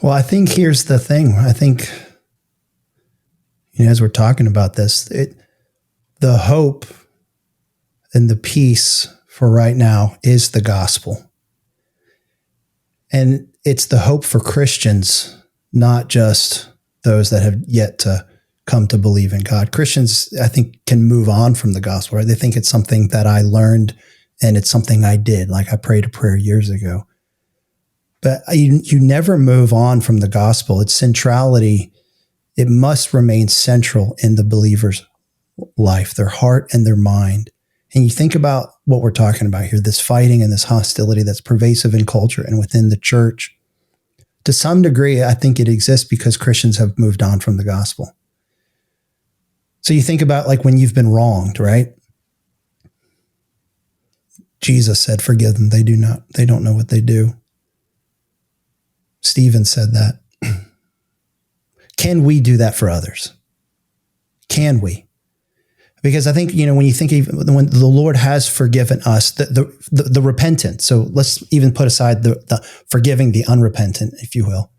Well, I think here's the thing. I think, as we're talking about this, the hope and the peace for right now is the gospel. And it's the hope for Christians, not just those that have yet to come to believe in God. Christians, I think, can move on from the gospel, right? They think it's something that I learned and it's something I did, like I prayed a prayer years ago. But you never move on from the gospel. Its centrality, it must remain central in the believer's life, their heart and their mind. And you think about what we're talking about here, this fighting and this hostility that's pervasive in culture and within the church. To some degree, I think it exists because Christians have moved on from the gospel. So you think about like when you've been wronged, right? Jesus said, forgive them. They don't know what they do. Stephen said that. Can we do that for others? Can we? Because I think, when you think when the Lord has forgiven us, the repentant, so let's even put aside the forgiving the unrepentant, if you will.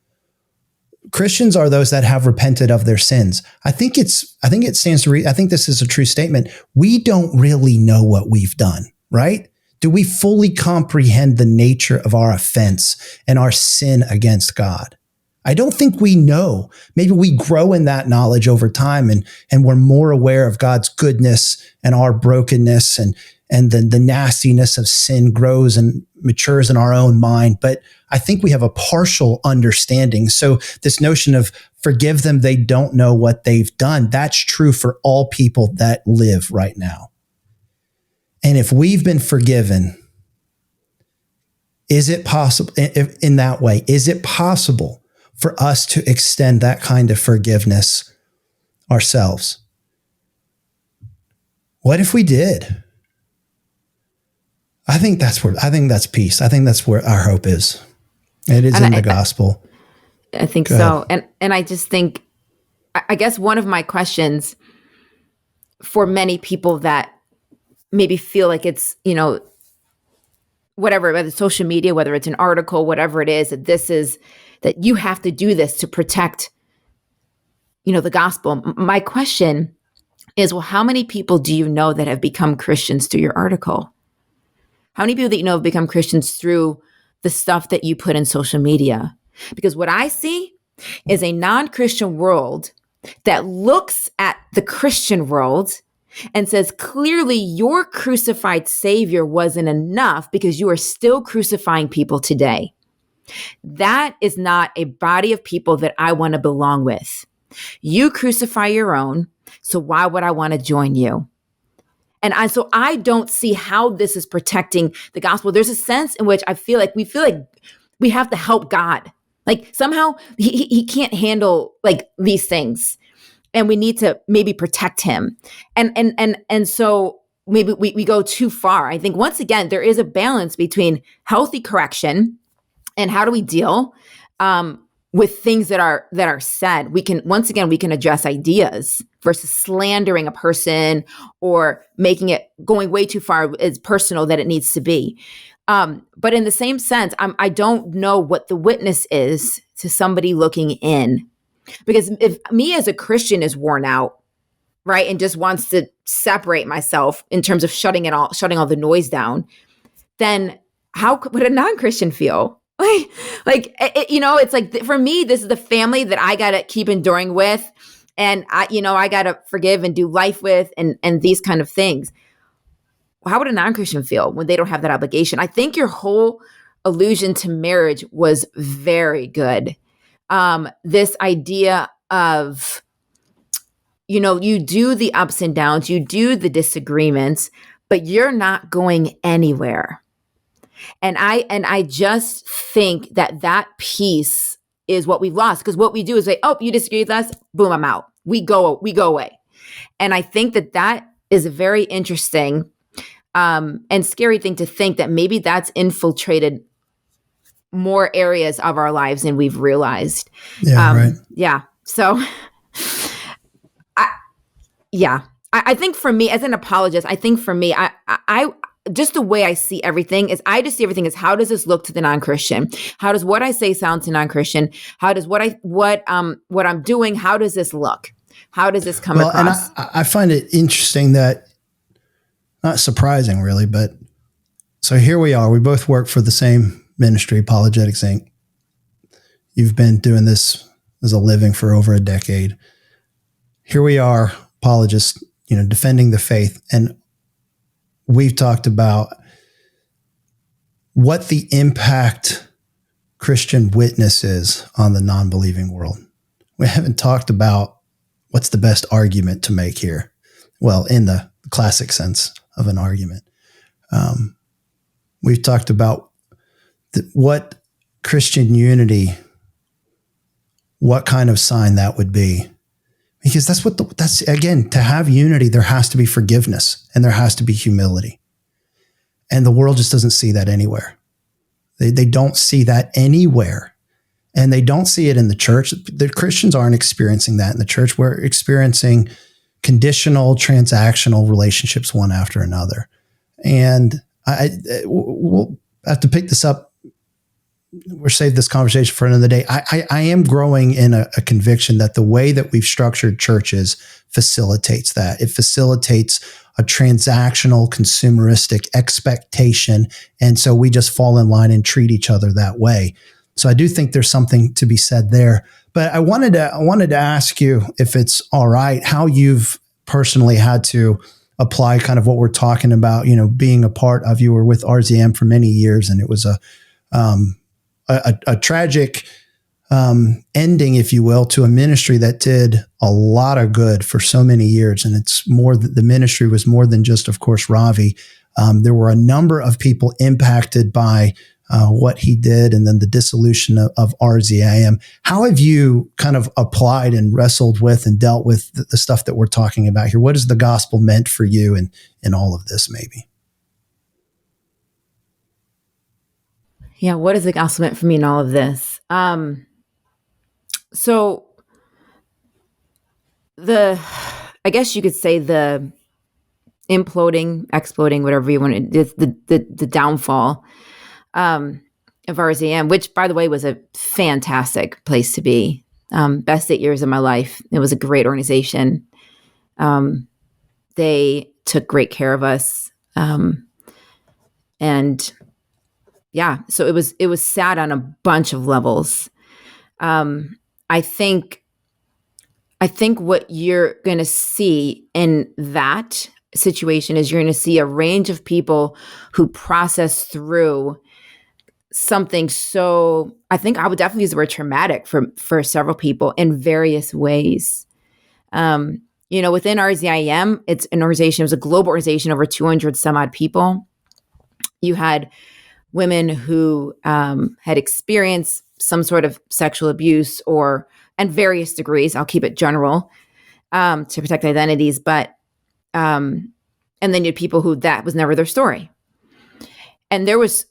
Christians are those that have repented of their sins. I think it stands to I think this is a true statement. We don't really know what we've done, right? Do we fully comprehend the nature of our offense and our sin against God? I don't think we know. Maybe we grow in that knowledge over time and we're more aware of God's goodness and our brokenness and the nastiness of sin grows and matures in our own mind. But I think we have a partial understanding. So this notion of forgive them, they don't know what they've done. That's true for all people that live right now. And if we've been forgiven, is it possible in that way? Is it possible for us to extend that kind of forgiveness ourselves? What if we did? I think that's peace. I think that's where our hope is. It is in the gospel. I think so. And I just think, I guess one of my questions for many people that maybe feel like it's, whatever, whether it's social media, whether it's an article, whatever it is, that you have to do this to protect, the gospel. My question is, well, how many people do you know that have become Christians through your article? How many people that you know have become Christians through the stuff that you put in social media? Because what I see is a non-Christian world that looks at the Christian world and says, clearly your crucified Savior wasn't enough because you are still crucifying people today. That is not a body of people that I want to belong with. You crucify your own, so why would I want to join you? And so I don't see how this is protecting the gospel. There's a sense in which we feel like we have to help God. Like somehow he can't handle like these things, and we need to maybe protect him. And so maybe we go too far. I think once again there is a balance between healthy correction and how do we deal with things that are said. We can address ideas versus slandering a person or making it going way too far as personal that it needs to be. But in the same sense, I don't know what the witness is to somebody looking in, because if me as a Christian is worn out, right, and just wants to separate myself in terms of shutting all the noise down, then how would a non-Christian feel? It's like, for me, this is the family that I got to keep enduring with. And I got to forgive and do life with and these kind of things. How would a non-Christian feel when they don't have that obligation? I think your whole allusion to marriage was very good. This idea of, you do the ups and downs, you do the disagreements, but you're not going anywhere. And I just think that piece is what we've lost, because what we do is say, oh, you disagree with us, boom, I'm out. We go away. And I think that is a very interesting and scary thing to think that maybe that's infiltrated more areas of our lives than we've realized. Yeah, right. Yeah. So, I think for me as an apologist, I just the way I see everything is I just see everything as, how does this look to the non-Christian? How does what I say sound to non-Christian? How does what I'm doing, how does this look? How does this come across? And I find it interesting that, not surprising really, but so here we are. We both work for the same ministry, Apologetics Inc. You've been doing this as a living for over a decade. here we are, apologists, defending the faith. And we've talked about what the impact Christian witness is on the non-believing world. We haven't talked about what's the best argument to make here. Well, in the classic sense of an argument. We've talked about what Christian unity, what kind of sign that would be. Because that's again, to have unity, there has to be forgiveness and there has to be humility. And the world just doesn't see that anywhere. They don't see that anywhere. And they don't see it in the church. The Christians aren't experiencing that in the church. We're experiencing conditional, transactional relationships one after another. And we'll have to pick this up. We'll save this conversation for another day. I am growing in a conviction that the way that we've structured churches facilitates that. It facilitates a transactional, consumeristic expectation. And so we just fall in line and treat each other that way. So I do think there's something to be said there. But I wanted to ask you, if it's all right, how you've personally had to apply kind of what we're talking about, being a part of, you were with RZIM for many years, and it was a tragic ending, if you will, to a ministry that did a lot of good for so many years. And it's more that the ministry was more than just, of course, Ravi. There were a number of people impacted by what he did, and then the dissolution of RZIM. How have you kind of applied and wrestled with and dealt with the stuff that we're talking about here? What has the gospel meant for you in all of this, maybe? Yeah, what is the gospel meant for me in all of this? So I guess you could say the imploding, exploding, whatever you want to, the downfall of RZIM, which, by the way, was a fantastic place to be. Best 8 years of my life. It was a great organization. They took great care of us. And yeah, so it was sad on a bunch of levels. I think what you're going to see in that situation is you're going to see a range of people who process through something. So I think I would definitely use the word traumatic for several people in various ways. Within RZIM, it's an organization, it was a global organization, over 200 some odd people. You had women who had experienced some sort of sexual abuse and various degrees. I'll keep it general to protect identities. But, and then you had people who that was never their story. And there was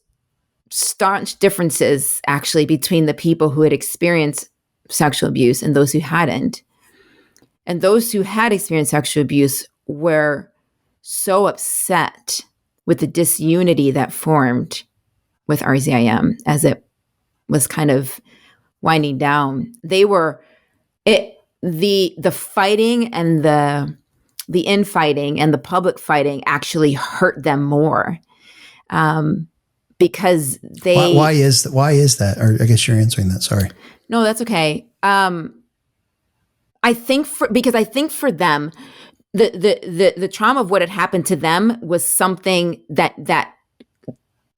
staunch differences actually between the people who had experienced sexual abuse and those who hadn't. And those who had experienced sexual abuse were so upset with the disunity that formed with RZIM as it was kind of winding down. They were the fighting and the infighting and the public fighting actually hurt them more. Because they... Why is that? Or I guess you're answering that. Sorry. No, that's okay. I think for them, the trauma of what had happened to them was something that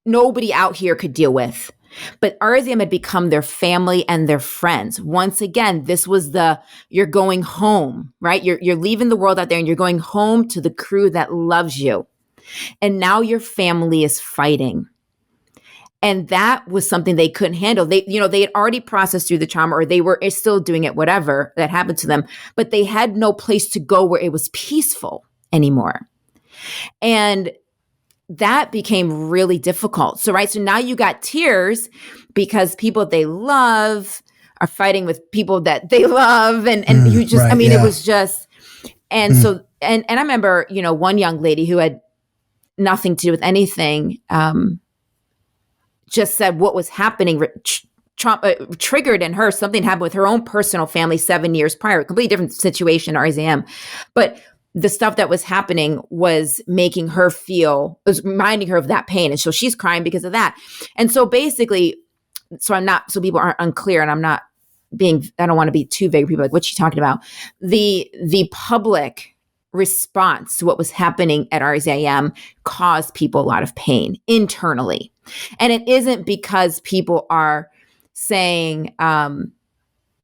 nobody out here could deal with. But RZIM had become their family and their friends. Once again, this was you're going home, right? You're leaving the world out there and you're going home to the crew that loves you. And now your family is fighting. And that was something they couldn't handle. They had already processed through the trauma, or they were still doing it, whatever that happened to them, but they had no place to go where it was peaceful anymore. And that became really difficult. So now you got tears because people they love are fighting with people that they love. And you just, right, it was just, and so, and I remember, one young lady who had nothing to do with anything, just said what was happening triggered in her. Something happened with her own personal family 7 years prior, a completely different situation, RZIM. But the stuff that was happening was making her was reminding her of that pain. And so she's crying because of that. And so basically, so people aren't unclear, and I'm not I don't want to be too vague. People are like, what's she talking about? The public response to what was happening at RZIM caused people a lot of pain internally. And it isn't because people are saying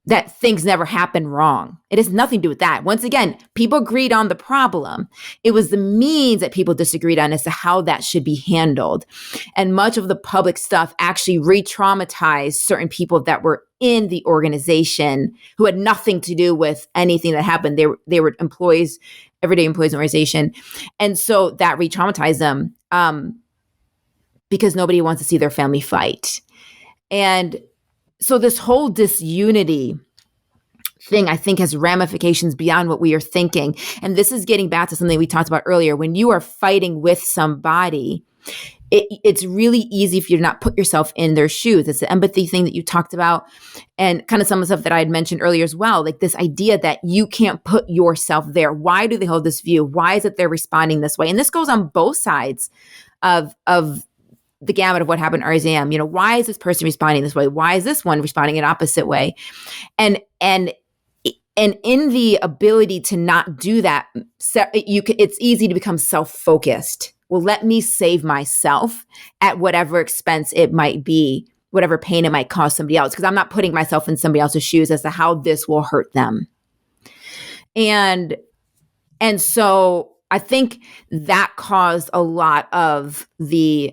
that things never happen wrong. It has nothing to do with that. Once again, people agreed on the problem. It was the means that people disagreed on as to how that should be handled. And much of the public stuff actually re-traumatized certain people that were in the organization who had nothing to do with anything that happened. They were employees, everyday employees in the organization. And so that re-traumatized them because nobody wants to see their family fight. And so this whole disunity thing, I think, has ramifications beyond what we are thinking. And this is getting back to something we talked about earlier. When you are fighting with somebody, it's really easy for you to not put yourself in their shoes. It's the empathy thing that you talked about, and kind of some of the stuff that I had mentioned earlier as well, like this idea that you can't put yourself there. Why do they hold this view? Why is it they're responding this way? And this goes on both sides of the gamut of what happened at RZIM. You know, why is this person responding this way? Why is this one responding an opposite way? And in the ability to not do that, it's easy to become self-focused. Well, let me save myself at whatever expense it might be, whatever pain it might cause somebody else, because I'm not putting myself in somebody else's shoes as to how this will hurt them. And so I think that caused a lot of the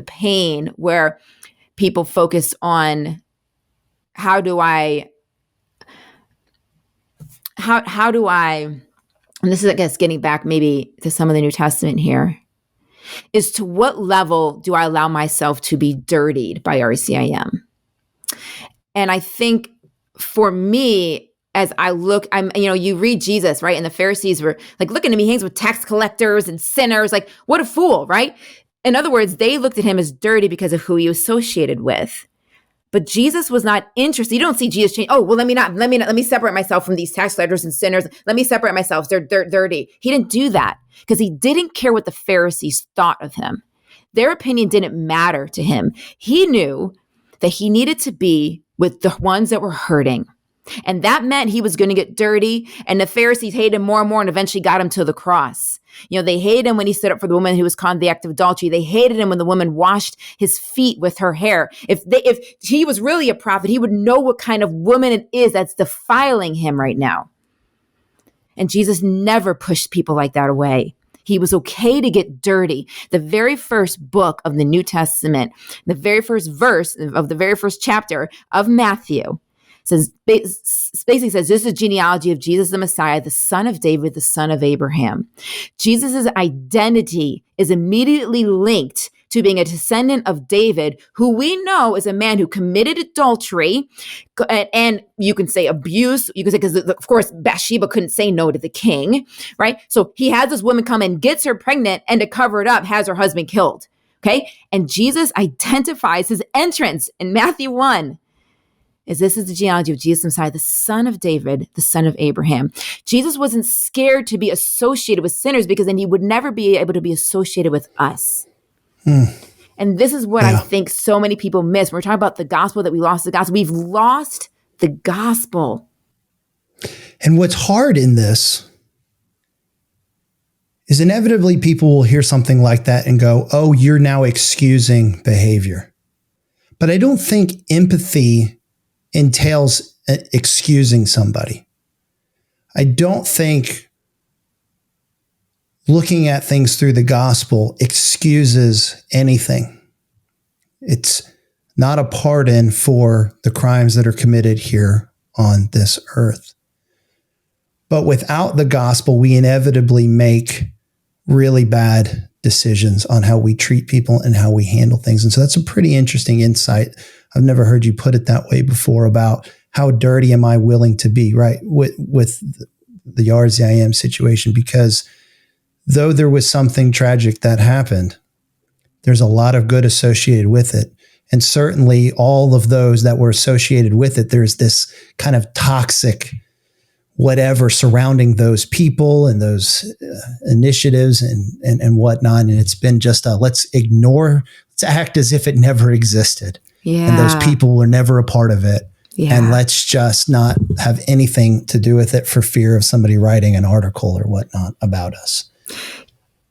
pain, where people focus on how do I, and this is, I guess, getting back maybe to some of the New Testament here, is to what level do I allow myself to be dirtied by RZIM? And I think for me, as I look, you read Jesus, right? And the Pharisees were like, looking at me, he hangs with tax collectors and sinners. Like, what a fool, right? In other words, they looked at him as dirty because of who he was associated with. But Jesus was not interested. You don't see Jesus change. Oh, well, let me separate myself from these tax collectors and sinners. Let me separate myself. They're dirty. He didn't do that because he didn't care what the Pharisees thought of him. Their opinion didn't matter to him. He knew that he needed to be with the ones that were hurting. And that meant he was going to get dirty. And the Pharisees hated him more and more and eventually got him to the cross. You know, they hated him when he stood up for the woman who was caught in the act of adultery. They hated him when the woman washed his feet with her hair. If he was really a prophet, he would know what kind of woman it is that's defiling him right now. And Jesus never pushed people like that away. He was okay to get dirty. The very first book of the New Testament, the very first verse of the very first chapter of Matthew, basically says, this is the genealogy of Jesus the Messiah, the son of David, the son of Abraham. Jesus' identity is immediately linked to being a descendant of David, who we know is a man who committed adultery, and you can say abuse. You can say, because of course Bathsheba couldn't say no to the king, right? So he has this woman come and gets her pregnant, and to cover it up, has her husband killed. Okay, and Jesus identifies his entrance in Matthew 1. This is the genealogy of Jesus Messiah, the son of David, the son of Abraham. Jesus wasn't scared to be associated with sinners because then he would never be able to be associated with us. And this is what I think so many people miss. When we're talking about the gospel, that we lost the gospel. We've lost the gospel. And what's hard in this is inevitably people will hear something like that and go, oh, you're now excusing behavior. But I don't think empathy entails excusing somebody. I don't think looking at things through the gospel excuses anything. It's not a pardon for the crimes that are committed here on this earth. But without the gospel, we inevitably make really bad decisions on how we treat people and how we handle things. And so that's a pretty interesting insight. I've never heard you put it that way before, about how dirty am I willing to be, right, with the RZIM situation, because though there was something tragic that happened, there's a lot of good associated with it. And certainly all of those that were associated with it, there's this kind of toxic whatever surrounding those people and those initiatives and whatnot. And it's been just let's act as if it never existed. Yeah. And those people were never a part of it. And let's just not have anything to do with it for fear of somebody writing an article or whatnot about us.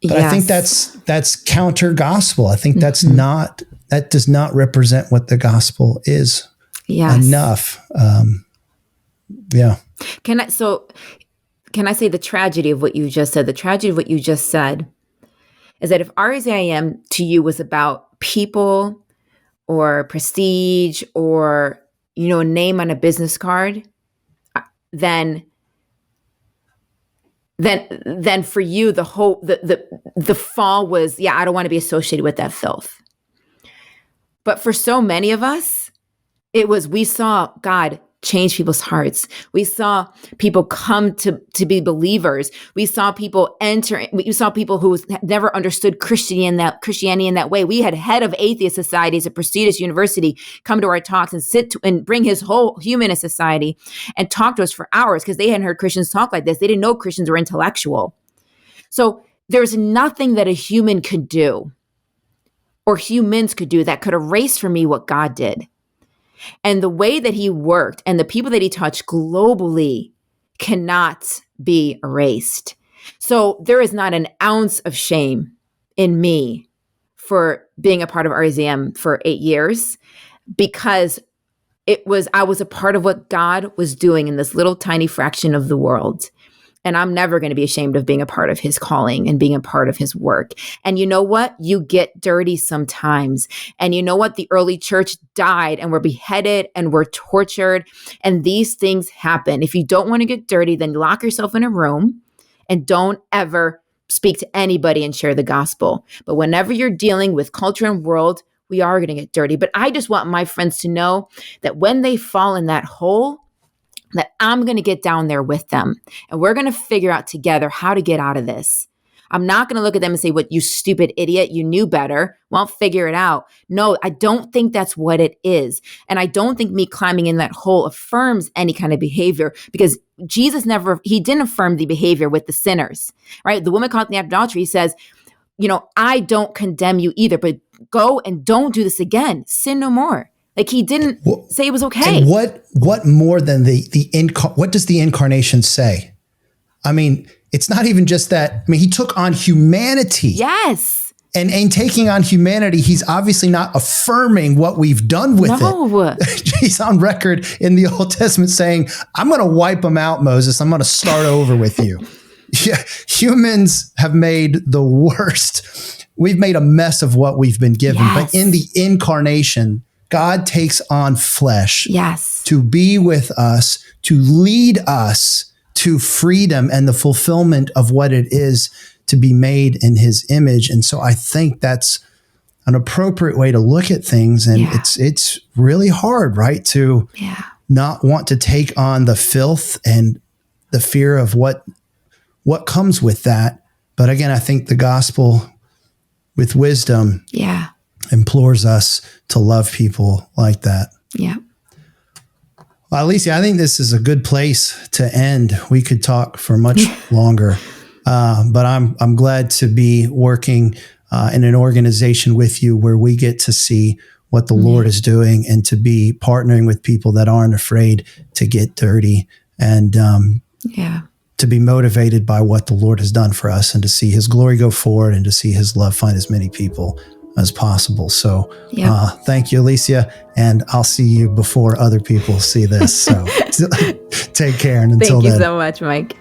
But I think that's counter gospel. I think that does not represent what the gospel is enough. Can I say the tragedy of what you just said? The tragedy of what you just said is that if RZIM to you was about people or prestige or, a name on a business card, then for you, the fall was, I don't want to be associated with that filth. But for so many of us, it was, we saw God change people's hearts. We saw people come to be believers. We saw people enter. We saw people who never understood Christianity in that way. We had head of atheist societies at prestigious university come to our talks and bring his whole humanist society and talk to us for hours because they hadn't heard Christians talk like this. They didn't know Christians were intellectual. So there's nothing that a human could do or humans could do that could erase from me what God did. And the way that he worked and the people that he touched globally cannot be erased. So there is not an ounce of shame in me for being a part of RZIM for 8 years because I was a part of what God was doing in this little tiny fraction of the world. And I'm never going to be ashamed of being a part of his calling and being a part of his work. And you know what? You get dirty sometimes. And you know what? The early church died and were beheaded and were tortured. And these things happen. If you don't want to get dirty, then lock yourself in a room and don't ever speak to anybody and share the gospel. But whenever you're dealing with culture and world, we are going to get dirty. But I just want my friends to know that when they fall in that hole, that I'm going to get down there with them and we're going to figure out together how to get out of this. I'm not going to look at them and say, what, you stupid idiot, you knew better. Well, figure it out. No, I don't think that's what it is. And I don't think me climbing in that hole affirms any kind of behavior because Jesus he didn't affirm the behavior with the sinners, right? The woman caught in the adultery, he says, I don't condemn you either, but go and don't do this again. Sin no more. Like he didn't say it was okay. And what more than what does the incarnation say? I mean, it's not even just that. I mean, he took on humanity. Yes. And in taking on humanity, he's obviously not affirming what we've done with it. He's on record in the Old Testament saying, I'm going to wipe them out, Moses. I'm going to start over with you. Yeah, humans have made the worst. We've made a mess of what we've been given. Yes. But in the incarnation, God takes on flesh to be with us, to lead us to freedom and the fulfillment of what it is to be made in his image. And so I think that's an appropriate way to look at things. And it's really hard, right? To not want to take on the filth and the fear of what comes with that. But again, I think the gospel with wisdom implores us to love people like that. Yeah. Well, Alycia, I think this is a good place to end. We could talk for much longer, but I'm glad to be working in an organization with you where we get to see what the Lord is doing and to be partnering with people that aren't afraid to get dirty and to be motivated by what the Lord has done for us and to see his glory go forward and to see his love find as many people as possible. So thank you, Alycia, and I'll see you before other people see this. So take care. And until then. Thank you so much, Mike.